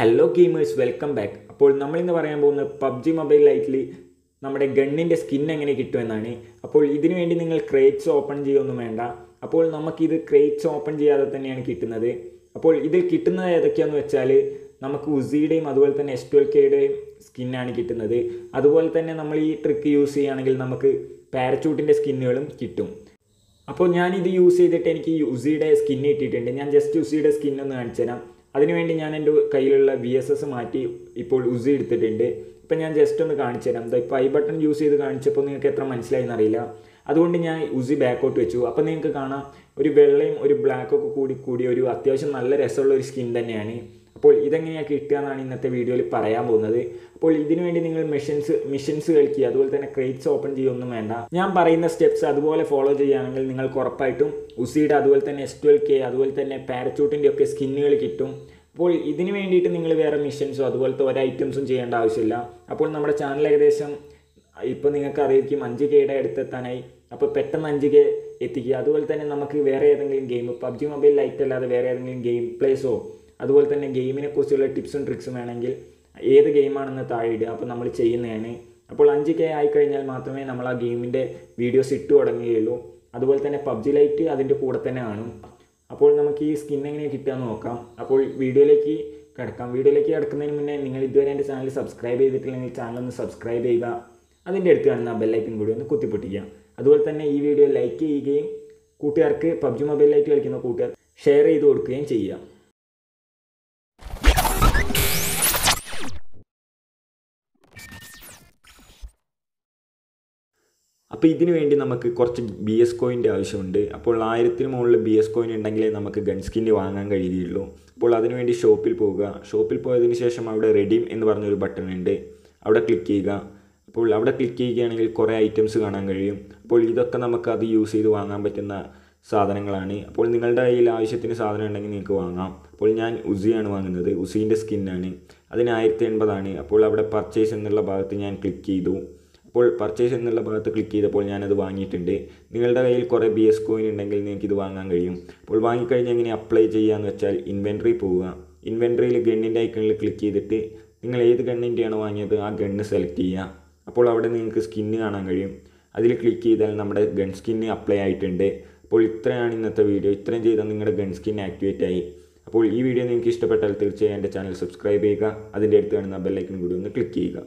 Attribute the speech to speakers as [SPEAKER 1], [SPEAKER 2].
[SPEAKER 1] Hello gamers, welcome back. അപ്പോൾ നമ്മൾ ഇന്ന് പറയാൻ പോകുന്നത് PUBG മൊബൈൽ ലൈറ്റിൽ നമ്മുടെ ഗണ്ണിന്റെ സ്കിൻ എങ്ങനെ കിട്ടും എന്നാണ്. അപ്പോൾ ഇതിനു വേണ്ടി നിങ്ങൾ ക്രേറ്റ്സ് ഓപ്പൺ ചെയ്യൊന്നും വേണ്ട. അപ്പോൾ നമുക്ക് ഇത് ക്രേറ്റ്സ് ഓപ്പൺ ചെയ്യാതെ തന്നെയാണ് കിട്ടുന്നത്. അപ്പോൾ ഇതിൽ കിട്ടുന്നത് ഏതൊക്കെയാണെന്ന് വെച്ചാൽ നമുക്ക് ഉസിയുടെയും അതുപോലെ തന്നെ S12Kയുടെയും സ്കിന്നാണ് കിട്ടുന്നത്. അതുപോലെ തന്നെ നമ്മൾ ഈ ട്രിക്ക് യൂസ് ചെയ്യുകയാണെങ്കിൽ നമുക്ക് പാരച്യൂട്ടിന്റെ സ്കിന്നുകളും കിട്ടും. അപ്പോൾ ഞാൻ ഇത് യൂസ് ചെയ്തിട്ട് എനിക്ക് ഉസിയുടെ സ്കിൻ കിട്ടിയിട്ടുണ്ട്. ഞാൻ ജസ്റ്റ് ഉസിയുടെ സ്കിൻ ഒന്ന് കാണിച്ചു തരാം. അതിനുവേണ്ടി ഞാൻ എൻ്റെ കയ്യിലുള്ള VSS മാറ്റി ഇപ്പോൾ ഉസി എടുത്തിട്ടുണ്ട്. ഇപ്പം ഞാൻ ജസ്റ്റ് ഒന്ന് കാണിച്ചു തരാം. ഇപ്പോൾ ഐ ബട്ടൺ യൂസ് ചെയ്ത് കാണിച്ചപ്പോൾ നിങ്ങൾക്ക് എത്ര മനസ്സിലായി എന്നറിയില്ല. അതുകൊണ്ട് ഞാൻ ഉസി ബാക്കോട്ട് വെച്ചു. അപ്പോൾ നിങ്ങൾക്ക് കാണാം ഒരു വെള്ളയും ഒരു ബ്ലാക്കൊക്കെ കൂടി ഒരു അത്യാവശ്യം നല്ല രസമുള്ള ഒരു സ്കിൻ തന്നെയാണ്. അപ്പോൾ ഇതെങ്ങനെയാണ് കിട്ടുക എന്നാണ് ഇന്നത്തെ വീഡിയോയിൽ പറയാൻ പോകുന്നത്. അപ്പോൾ ഇതിനുവേണ്ടി നിങ്ങൾ മിഷൻസ് കളിക്കുക, അതുപോലെ തന്നെ ക്രേറ്റ്സ് ഓപ്പൺ ചെയ്യുകയൊന്നും വേണ്ട. ഞാൻ പറയുന്ന സ്റ്റെപ്സ് അതുപോലെ ഫോളോ ചെയ്യുകയാണെങ്കിൽ നിങ്ങൾക്ക് ഉറപ്പായിട്ടും ഉസിയുടെ അതുപോലെ തന്നെ S12K അതുപോലെ തന്നെ പാരച്യൂട്ടിൻ്റെ ഒക്കെ സ്കിന്നുകൾ കിട്ടും. അപ്പോൾ ഇതിന് വേണ്ടിയിട്ട് നിങ്ങൾ വേറെ മിഷൻസോ അതുപോലത്തെ ഒരു ഐറ്റംസും ചെയ്യേണ്ട ആവശ്യമില്ല. അപ്പോൾ നമ്മുടെ ചാനൽ ഏകദേശം ഇപ്പോൾ നിങ്ങൾക്ക് അറിയിക്കും 5Kയുടെ അടുത്തെത്താനായി. അപ്പോൾ പെട്ടെന്ന് 5K എത്തിക്കുക. അതുപോലെ തന്നെ നമുക്ക് വേറെ ഏതെങ്കിലും ഗെയിം PUBG മൊബൈൽ ലൈറ്റ് അല്ലാതെ വേറെ ഏതെങ്കിലും ഗെയിം പ്ലേസോ അതുപോലെ തന്നെ ഗെയിമിനെ കുറിച്ചുള്ള ടിപ്സും ട്രിക്സും വേണമെങ്കിൽ ഏത് ഗെയിമാണെന്ന് താഴെ ഇടുക. അപ്പോൾ നമ്മൾ ചെയ്യുന്നതാണ്. അപ്പോൾ 5K ആയിക്കഴിഞ്ഞാൽ മാത്രമേ നമ്മൾ ആ ഗെയിമിൻ്റെ വീഡിയോസ് ഇട്ട് തുടങ്ങുകയുള്ളൂ. അതുപോലെ തന്നെ PUBG ലൈറ്റ് അതിൻ്റെ കൂടെ തന്നെ കാണും. അപ്പോൾ നമുക്ക് ഈ സ്കിൻ എങ്ങനെ കിട്ടുകയെന്ന് നോക്കാം. അപ്പോൾ വീഡിയോയിലേക്ക് കിടക്കുന്നതിന് മുന്നേ നിങ്ങൾ ഇതുവരെ എൻ്റെ ചാനൽ സബ്സ്ക്രൈബ് ചെയ്തിട്ടില്ലെങ്കിൽ ചാനൽ ഒന്ന് സബ്സ്ക്രൈബ് ചെയ്യുക. അതിൻ്റെ അടുത്ത് കാണുന്ന ബെല്ലൈക്കൻ കൂടി ഒന്ന് കുത്തിപ്പൊട്ടിക്കുക. അതുപോലെ തന്നെ ഈ വീഡിയോ ലൈക്ക് ചെയ്യുകയും കൂട്ടുകാർക്ക് PUBG മൊബൈൽ ലൈറ്റ് കളിക്കുന്ന കൂട്ടുകാർ ഷെയർ ചെയ്ത് കൊടുക്കുകയും ചെയ്യുക. അപ്പോൾ ഇതിനു വേണ്ടി നമുക്ക് കുറച്ച് BS കോയിൻ്റെ ആവശ്യമുണ്ട്. അപ്പോൾ 1000 മുകളിൽ BS കോയിൻ ഉണ്ടെങ്കിലേ നമുക്ക് ഗൺ സ്കിൻ വാങ്ങാൻ കഴിയുകയുള്ളൂ. അപ്പോൾ അതിനുവേണ്ടി ഷോപ്പിൽ പോവുക. ഷോപ്പിൽ പോയതിന് ശേഷം അവിടെ റെഡീം എന്ന് പറഞ്ഞൊരു ബട്ടൺ ഉണ്ട്, അവിടെ ക്ലിക്ക് ചെയ്യുക. അപ്പോൾ അവിടെ ക്ലിക്ക് ചെയ്യുകയാണെങ്കിൽ കുറേ ഐറ്റംസ് കാണാൻ കഴിയും. അപ്പോൾ ഇതൊക്കെ നമുക്ക് അത് യൂസ് ചെയ്ത് വാങ്ങാൻ പറ്റുന്ന സാധനങ്ങളാണ്. അപ്പോൾ നിങ്ങളുടെ കയ്യിൽ ആവശ്യത്തിന് സാധനം ഉണ്ടെങ്കിൽ നിങ്ങൾക്ക് വാങ്ങാം. അപ്പോൾ ഞാൻ ഉസിയാണ് വാങ്ങുന്നത്. ഉസീൻ്റെ സ്കിന്നാണ്. അതിന് 1080 ആണ്. അപ്പോൾ അവിടെ പർച്ചേസ് എന്നുള്ള ഭാഗത്ത് ഞാൻ ക്ലിക്ക് ചെയ്തു. അപ്പോൾ പർച്ചേസ് എന്നുള്ള ഭാഗത്ത് ക്ലിക്ക് ചെയ്തപ്പോൾ ഞാനത് വാങ്ങിയിട്ടുണ്ട്. നിങ്ങളുടെ കയ്യിൽ കുറേ BS കോയിൻ ഉണ്ടെങ്കിൽ നിങ്ങൾക്കിത് വാങ്ങാൻ കഴിയും. അപ്പോൾ വാങ്ങിക്കഴിഞ്ഞ് എങ്ങനെ അപ്ലൈ ചെയ്യാമെന്ന് വെച്ചാൽ ഇൻവെൻട്രി പോവുക. ഇൻവെൻട്രിയിൽ ഗണ്ണിൻ്റെ ഐക്കണിൽ ക്ലിക്ക് ചെയ്തിട്ട് നിങ്ങൾ ഏത് ഗണ്ണിൻ്റെയാണോ വാങ്ങിയത് ആ ഗണ്ണ് സെലക്ട് ചെയ്യുക. അപ്പോൾ അവിടെ നിങ്ങൾക്ക് സ്കിന്ന് കാണാൻ കഴിയും. അതിൽ ക്ലിക്ക് ചെയ്താൽ നമ്മുടെ ഗൺ സ്കിന്ന് അപ്ലൈ ആയിട്ടുണ്ട്. അപ്പോൾ ഇത്രയാണ് ഇന്നത്തെ വീഡിയോ. ഇത്രയും ചെയ്താൽ നിങ്ങളുടെ ഗൺ സ്കിൻ ആക്ടിവേറ്റ് ആയി. അപ്പോൾ ഈ വീഡിയോ നിങ്ങൾക്ക് ഇഷ്ടപ്പെട്ടാൽ തീർച്ചയായും എൻ്റെ ചാനൽ സബ്സ്ക്രൈബ് ചെയ്യുക. അതിൻ്റെ അടുത്ത് കാണുന്ന ബെല്ലൈക്കൺ കൂടി ഒന്ന് ക്ലിക്ക് ചെയ്യുക.